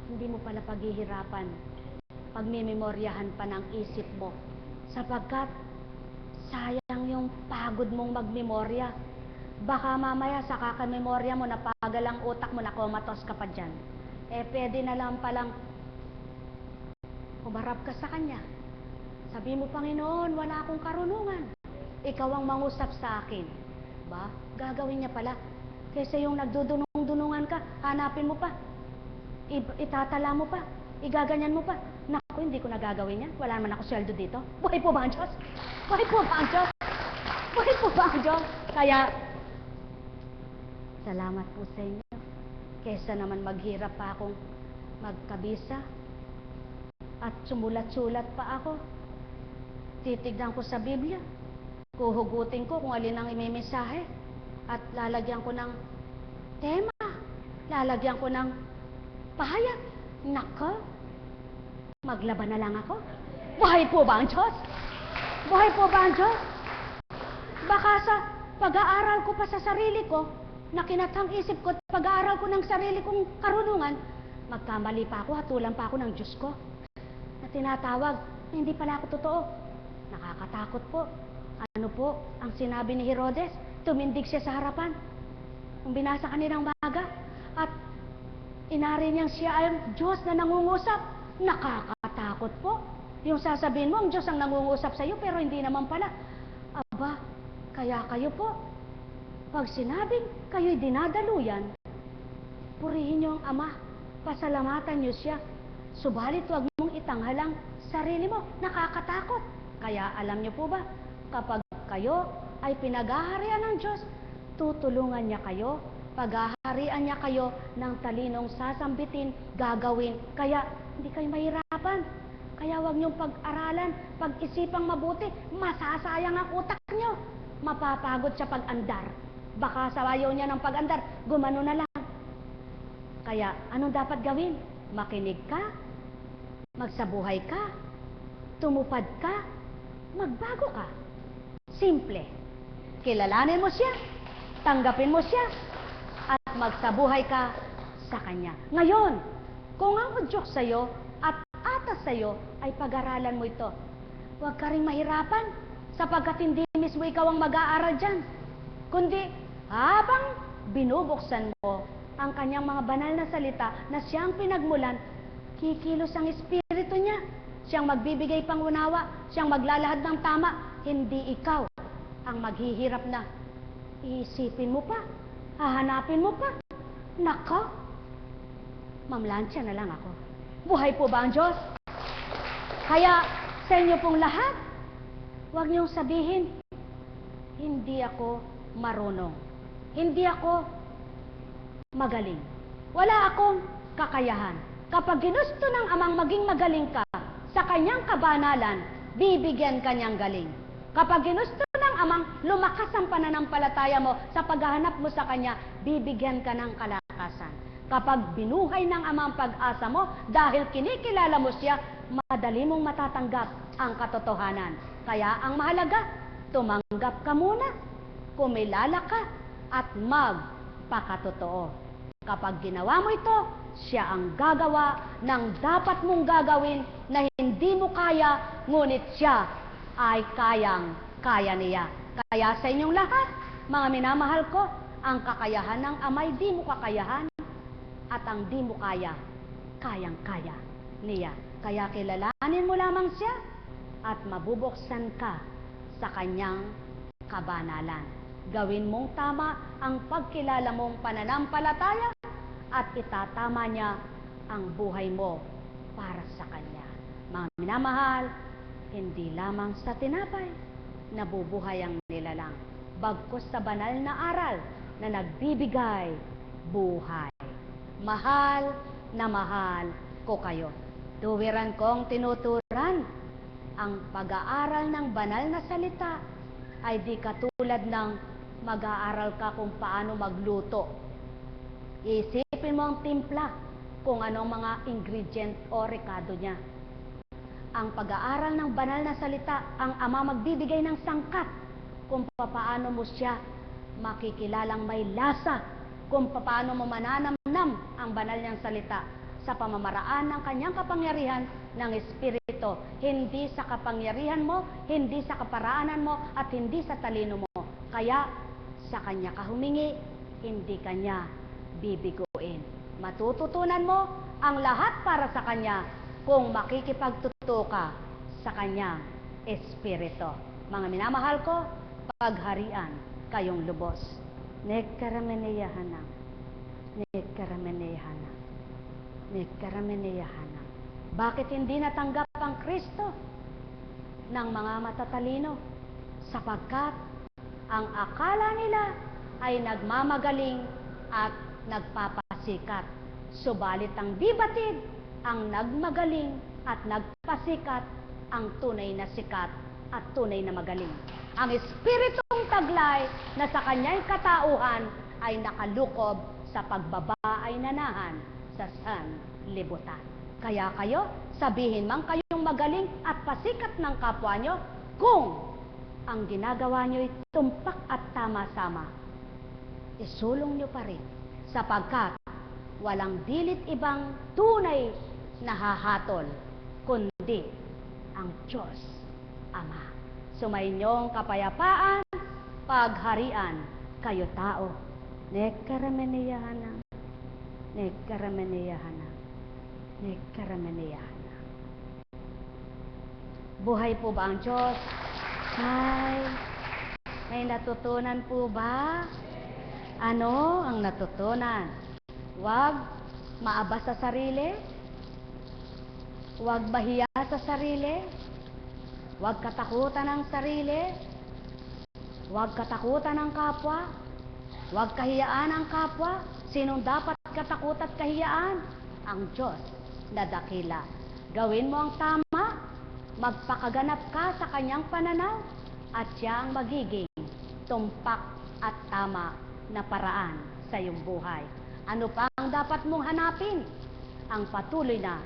hindi mo pala paghihirapan, pagmememoryahan pa ng isip mo, sapagkat sayang yung pagod mong magmemorya. Baka mamaya sa kakamemorya mo, napagal ang utak mo, nakomatos ka pa dyan. Pwede na lang palang humarap ka sa Kanya. Sabi mo, Panginoon, wala akong karunungan. Ikaw ang mangusap sa akin. Ba? Gagawin niya pala. Kaysa yung nagdudunong-dunungan ka, hanapin mo pa. Itatala mo pa. Igaganyan mo pa. Naku, hindi ko nagagawin yan. Wala naman ako sweldo dito. Buhay po ba ang Diyos? Buhay po ba ang Diyos? Buhay po ba ang Diyos? Kaya, salamat po sa inyo. Kaysa naman maghirap pa akong magkabisa at sumulat-sulat pa ako. Titignan ko sa Biblia. Kuhugutin ko kung alin ang imimensahe at lalagyan ko ng tema, lalagyan ko ng pahayag. Nako, maglaban na lang ako. Buhay po ba ang Diyos? Buhay po ba ang Diyos? Baka sa pag-aaral ko pa sa sarili ko, na kinatang isip ko, pag-aaral ko ng sarili kong karunungan, magkamali pa ako, hatulan pa ako ng Diyos ko. Na tinatawag, hindi pala ako totoo. Nakakatakot po. Ano po ang sinabi ni Herodes? Tumindig siya sa harapan. Kung binasa kaninang maga, at inari niyang siya ay Diyos na nangungusap. Nakakatakot po. Yung sasabihin mo, ang Diyos ang nangungusap sa iyo, pero hindi naman pala. Aba, kaya kayo po, pag sinabing kayo'y dinadaluyan, purihin niyo ang Ama, pasalamatan niyo siya. Subalit huwag mong itanghalang sarili mo, nakakatakot. Kaya alam niyo po ba, kapag kayo ay pinaghaharian ng Diyos, tutulungan niya kayo, paghaharian niya kayo ng talinong sasambitin, gagawin. Kaya hindi kayo mahirapan. Kaya huwag niyong pag-aralan, pag-isipang mabuti, masasayang ang utak niyo. Mapapagod siya pag-andar. Baka sa ayaw niya ng pag-andar, gumano na lang. Kaya anong dapat gawin? Makinig ka, magsabuhay ka, tumupad ka, magbago ka. Simple. Kilalanin mo siya, tanggapin mo siya, at magsabuhay ka sa Kanya. Ngayon, kung ang udyok sa'yo at atas sa'yo ay pag-aralan mo ito, huwag ka rin mahirapan sapagkat hindi mismo ikaw ang mag-aaral dyan. Kundi habang binubuksan mo ang Kanyang mga banal na salita na siyang pinagmulan, kikilos ang Espiritu niya. Siyang magbibigay pangunawa, siyang maglalahad ng tama, hindi ikaw ang maghihirap na. Iisipin mo pa, hahanapin mo pa. Nako, mamlansya na lang ako. Buhay po ba ang Diyos? Kaya sa inyo pong lahat, huwag niyong sabihin, hindi ako marunong. Hindi ako magaling. Wala akong kakayahan. Kapag ginusto ng Amang maging magaling ka, sa Kanyang kabanalan, bibigyan Kanyang galing. Kapag ginusto ng Amang lumakas ang pananampalataya mo sa paghahanap mo sa Kanya, bibigyan ka ng kalakasan. Kapag binuhay ng Ama ang pag-asa mo, dahil kinikilala mo siya, madali mong matatanggap ang katotohanan. Kaya ang mahalaga, tumanggap ka muna, kumilala ka, at magpakatotoo. Kapag ginawa mo ito, siya ang gagawa ng dapat mong gagawin na hindi mo kaya, ngunit siya ay kayang-kaya niya. Kaya sa inyong lahat, mga minamahal ko, ang kakayahan ng Ama'y di mo kakayahan, at ang di mo kaya, kayang-kaya niya. Kaya kilalanin mo lamang siya at mabubuksan ka sa Kanyang kabanalan. Gawin mong tama ang pagkilala mong pananampalataya at itatama niya ang buhay mo para sa Kanya. Mga minamahal, hindi lamang sa tinapay nabubuhay ang nilalang, bagkus sa banal na aral na nagbibigay buhay. Mahal na mahal ko kayo. Tuwiran kong tinuturan, ang pag-aaral ng banal na salita ay di katulad ng mag-aaral ka kung paano magluto. Isipin mo ang timpla, kung anong mga ingredient o rekado niya. Ang pag-aaral ng banal na salita, ang Ama magbibigay ng sangkap kung paano mo siya makikilalang may lasa, kung paano mo mananamnam ang banal niyang salita sa pamamaraan ng Kanyang kapangyarihan ng Espiritu. Hindi sa kapangyarihan mo, hindi sa kaparaanan mo, at hindi sa talino mo. Kaya sa Kanya ka humingi, hindi Kanya bibiguin. Matututunan mo ang lahat para sa Kanya kung makikipagtutoo ka sa Kanyang Espiritu. Mga minamahal ko, pagharian kayong lubos. Nekkarameneyahanang, nekkarameneyahanang, nekkarameneyahanang. Bakit hindi natanggap ang Kristo ng mga matatalino? Sapagkat ang akala nila ay nagmamagaling at nagpapasikat. Subalit ang di batid, ang nagmagaling at nagpasikat ang tunay na sikat at tunay na magaling. Ang espiritong taglay na sa kanyang katauhan ay nakalukob sa pagbaba ay nanahan sa sanlibutan. Kaya kayo, sabihin man kayong magaling at pasikat ng kapwa nyo, kung ang ginagawa nyo ay tumpak at tama-tama, isulong nyo pa rin, sapagkat walang dilit ibang tunay na hahatol, kundi ang Diyos Ama. Sumayinyong kapayapaan, pagharian, kayo tao. Nekaramaniyahana, nekaramaniyahana, nekaramaniyahana. Buhay po ba ang Diyos? May natutunan po ba? Ano ang natutunan? Huwag maaba sa sarili. Huwag mahiya sa sarili. Huwag katakutan ng sarili. Huwag katakutan ng kapwa. Huwag kahiyaan ang kapwa. Sinong dapat katakot at kahiyaan? Ang Diyos na dakila. Gawin mo ang tama. Magpakaganap ka sa kanyang pananaw. At siya ang magiging tumpak at tama na paraan sa iyong buhay. Ano pa ang dapat mong hanapin? Ang patuloy na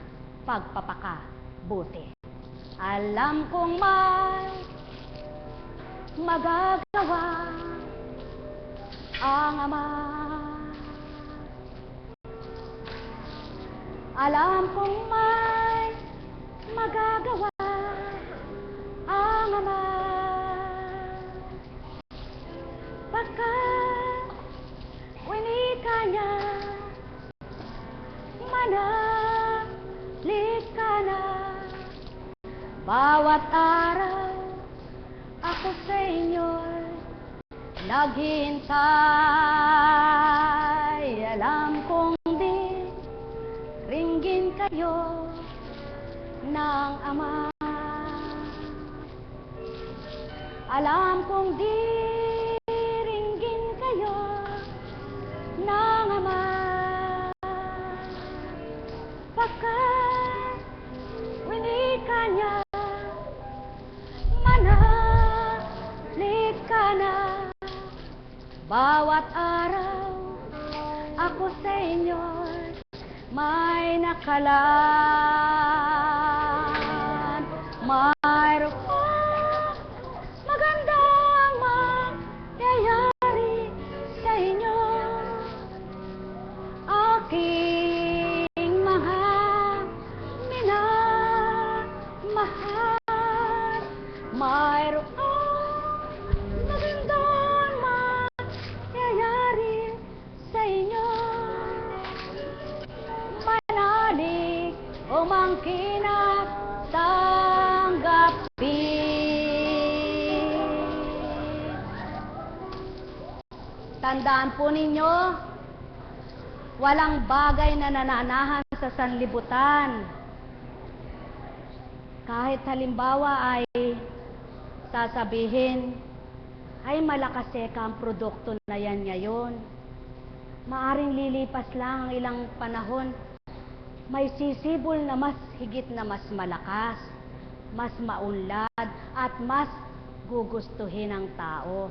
pagpapakabuti. Alam kong may magagawa ang Ama. Alam kong may magagawa ang Ama. Pagkat winika niya, manalig ka na. Bawat araw ako sa inyo'y naghihintay. Alam kong di ringgin kayo ng Ama. Alam kong di ringgin kayo ng Ama. Pagkat winika niya, manalig ka na. Bawat araw ako sa inyo'y may nakalaan. Mayroong magandang mangyayari sa inyo. Aking mga minamahal, mayroong magandang mangyayari sa inyo. Manalig o mangkin at tanggapin. Tandaan po ninyo, walang bagay na nananahan sa sanlibutan. Kahit halimbawa ay sasabihin, ay malakas ang produkto na yan ngayon. Maaring lilipas lang ang ilang panahon, may sisibol na mas higit na mas malakas, mas maunlad, at mas gugustuhin ng tao.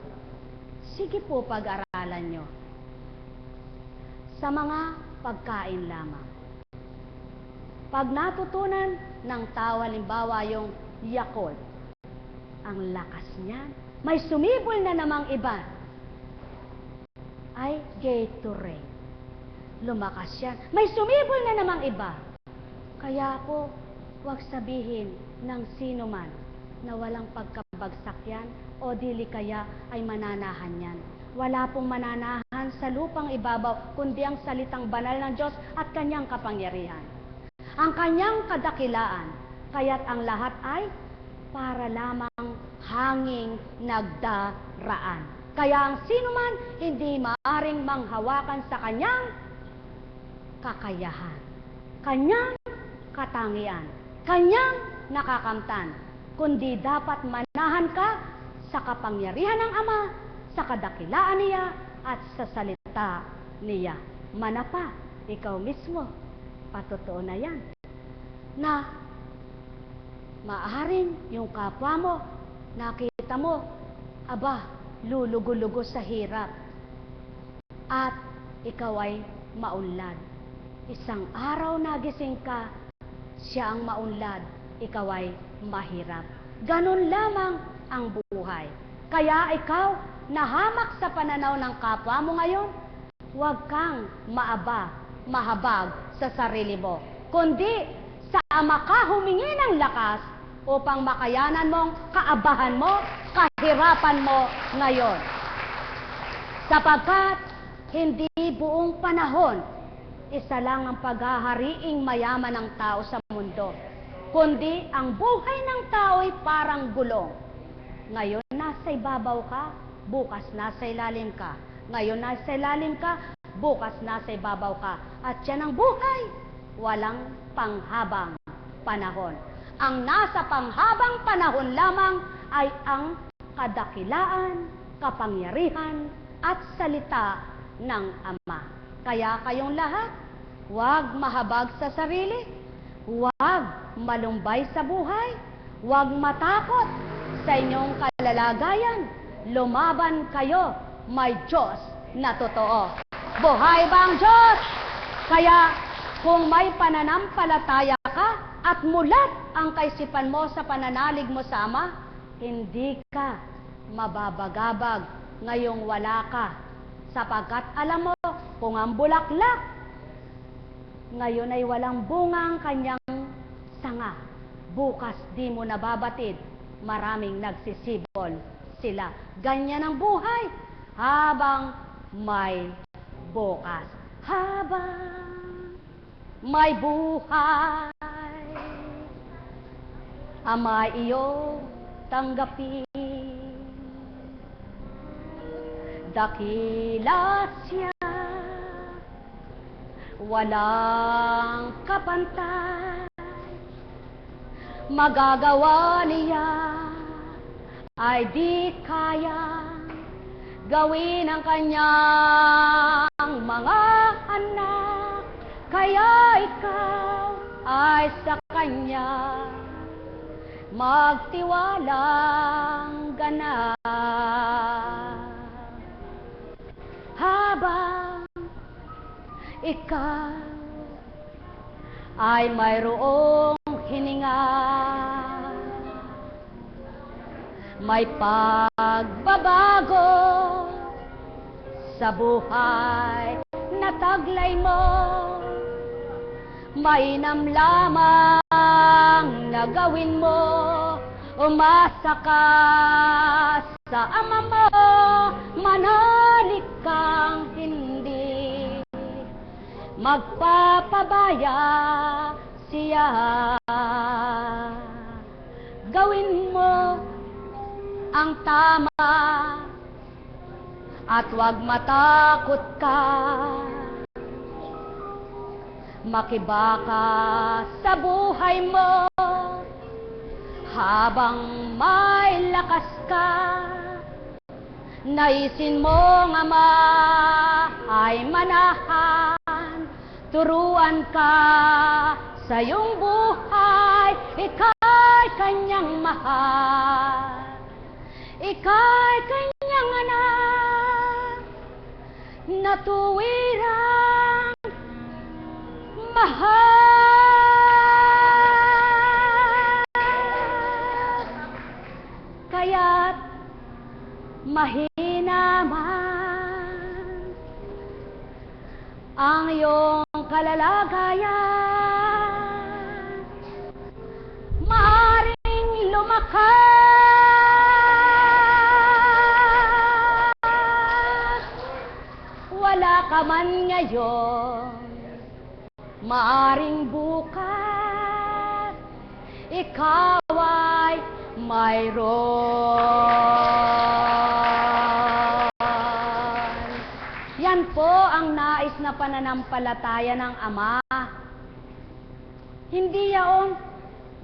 Sige po, pag-aralan nyo. Sa mga pagkain lamang. Pag natutunan ng tao, halimbawa yung Yakult, ang lakas niyan, may sumibol na namang iba, ay Gatorade. Lumakas yan. May sumibol na namang iba. Kaya po, huwag sabihin ng sino man na walang pagkabagsak yan o dili kaya ay mananahan yan. Wala pong mananahan sa lupang ibabaw, kundi ang salitang banal ng Diyos at kanyang kapangyarihan. Ang kanyang kadakilaan, kaya't ang lahat ay para lamang hanging nagdaraan. Kaya ang sino man hindi maaring manghawakan sa kanyang kakayahan, kanyang katangian, kanyang nakakamtan, kundi dapat manahan ka sa kapangyarihan ng Ama, sa kadakilaan niya, at sa salita niya. Manapa, ikaw mismo, patotoo na yan, na maaaring yung kapwa mo, nakita mo, aba, lulugo-lugo sa hirap. At ikaw ay maunlad. Isang araw nagising ka, siya ang maunlad, ikaw ay mahirap. Ganon lamang ang buhay. Kaya ikaw, nahamak sa pananaw ng kapwa mo ngayon, huwag kang mahabag sa sarili mo, kundi sa Ama ka humingi ng lakas upang makayanan mong kaabahan mo, kahirapan mo ngayon. Sapagkat hindi buong panahon, isa lang ang paghahariing mayaman ng tao sa mundo, kundi ang buhay ng tao ay parang gulong. Ngayon nasa ibabaw ka, bukas nasa ilalim ka. Ngayon nasa ilalim ka, bukas nasa ibabaw ka. At yan ang buhay, walang panghabang panahon. Ang nasa panghabang panahon lamang ay ang kadakilaan, kapangyarihan, at salita ng Ama. Kaya kayong lahat, huwag mahabag sa sarili, huwag malumbay sa buhay, huwag matakot sa inyong kalalagayan. Lumaban kayo, may Diyos na totoo. Buhay ba ang Diyos? Kaya kung may pananampalataya ka at mulat ang kaisipan mo sa pananalig mo sa Ama, hindi ka mababagabag ngayong wala ka. Sapagkat alam mo, kung ang bulaklak ngayon ay walang bunga ang kanyang sanga, bukas di mo nababatid, maraming nagsisibol sila. Ganyan ang buhay habang may bukas. Habang may buhay, Ama iyo tanggapin. Dakila siya, walang kapantay, magagawa niya ay di kaya gawin ang kanyang mga anak. Kaya ikaw ay sa kanya magtiwalang ganap. Habang ikaw ay mayroong hininga, may pagbabago sa buhay na taglay mo, mainam lamang na gawin mo, umasa ka sa Ama mo, manalig kang hindi magpapabaya siya. Gawin mo ang tama at huwag matakot ka, makibaka sa buhay mo habang may lakas ka. Naisin mong Ama ay manahan, turuan ka sa iyong buhay, ika'y kanyang mahal, ika'y kanyang anak, na tuwirang mahal. Kaya't mahina man ang iyong kalalagayan, maaaring lumakas. Wala ka man ngayon, maaaring bukas ikaw ay mayroon. Yan po ang nais na pananampalataya ng Ama. Hindi yaon,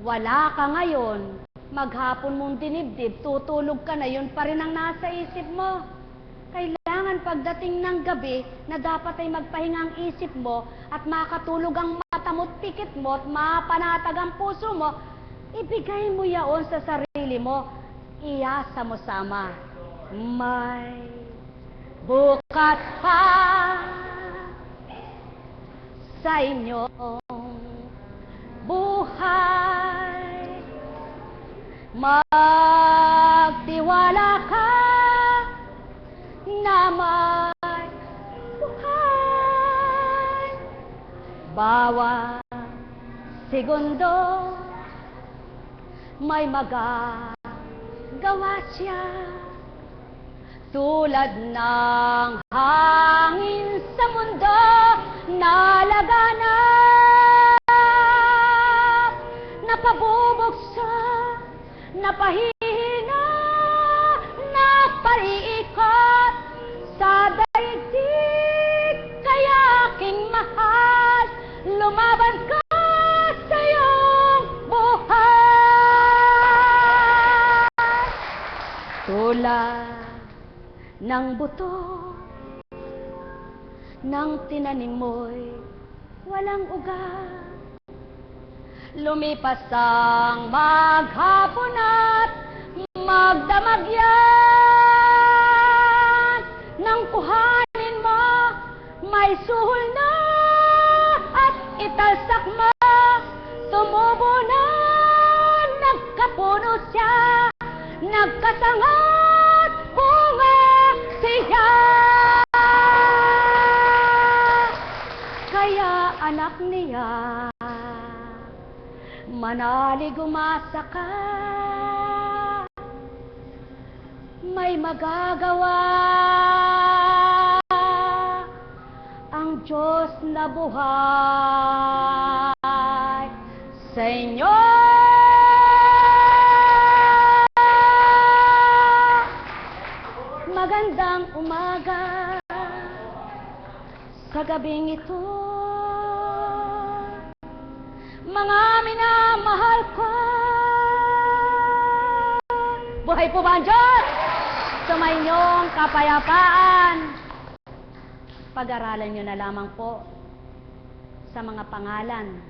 wala ka ngayon, maghapon mong dinibdib, tutulog ka na, yun pa rin ang nasa isip mo. Kailangan pagdating ng gabi na dapat ay magpahinga ang isip mo at makatulog ang mata mo, pikit mo at mapanatag ang puso mo, ibigay mo yaon sa sarili mo, iyasa mo sa Ama. may bukas pa sa inyong buhay. Magtiwala ka na may buhay. Bawat segundo may magagawa siya, tulad ng hangin sa mundo na laganap, napabubuksa, napahihina, napaiikot sa daigdig. Kaya aking mahal, lumaban ka sa iyong buhay. Tulad ng buto ng tinanim mo'y walang ugat, lumipas ang maghapon at magdamag yan. Nang kuhanin mo, may suhol na at italsak mo, tumubo na, nagkapuno siya, nagkasangat, bunga siya. Kaya anak niya, manalig, umasa ka, may magagawa ang Diyos na buhay sa inyo. Magandang umaga sa gabing ito, mga minamahal ko. Buhay po ba ang Diyos? Sumainyong kapayapaan. Pag-aralan nyo na lamang po sa mga pangalan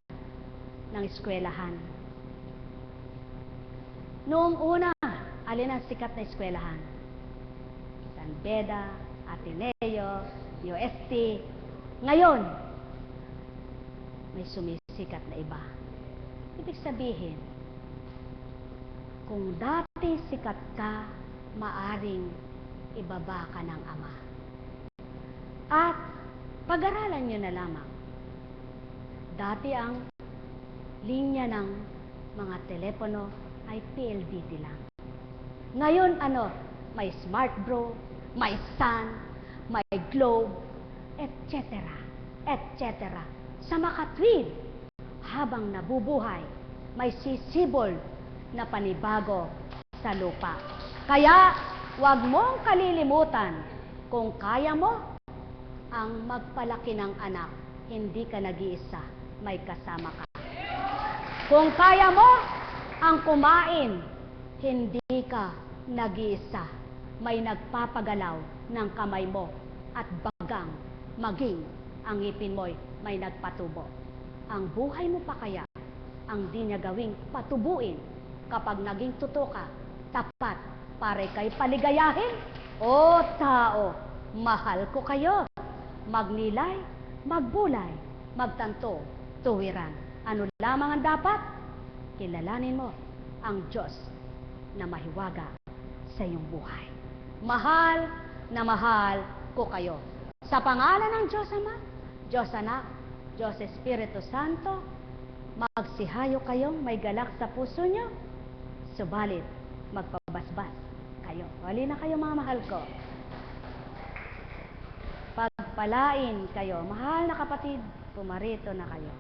ng eskwelahan. Noong una, alin ang sikat na eskwelahan? San Beda, Ateneo, UST. Ngayon, may sumisikat na iba. Ibig sabihin, kung dati sikat ka, maaring ibaba ka ng Ama. At pag-aralan nyo na lamang, dati ang linya ng mga telepono ay PLDT lang. Ngayon may Smart Bro, may Sun, may Globe, etc. etc. Sa makatwid, habang nabubuhay, may sisibol na panibago sa lupa. Kaya, huwag mong kalilimutan, kung kaya mo ang magpalaki ng anak, hindi ka nag-iisa, may kasama ka. Kung kaya mo ang kumain, hindi ka nag-iisa, may nagpapagalaw ng kamay mo at bagang maging ang ngipin mo'y may nagpatubo. Ang buhay mo pa kaya ang di niya gawing patubuin kapag naging totoo ka, tapat, pare kay paligayahin? O tao, mahal ko kayo. Magnilay, magbulay, magtanto, tuwiran. Ano lamang ang dapat? Kilalanin mo ang Diyos na mahiwaga sa iyong buhay. Mahal na mahal ko kayo. Sa pangalan ng Diyos Ama, Diyos Anak, Diyos Espiritu Santo, magsihayo kayong may galak sa puso nyo, subalit magpabasbas kayo. Wali na kayo, mga mahal ko. Pagpalain kayo. Mahal na kapatid, pumarito na kayo.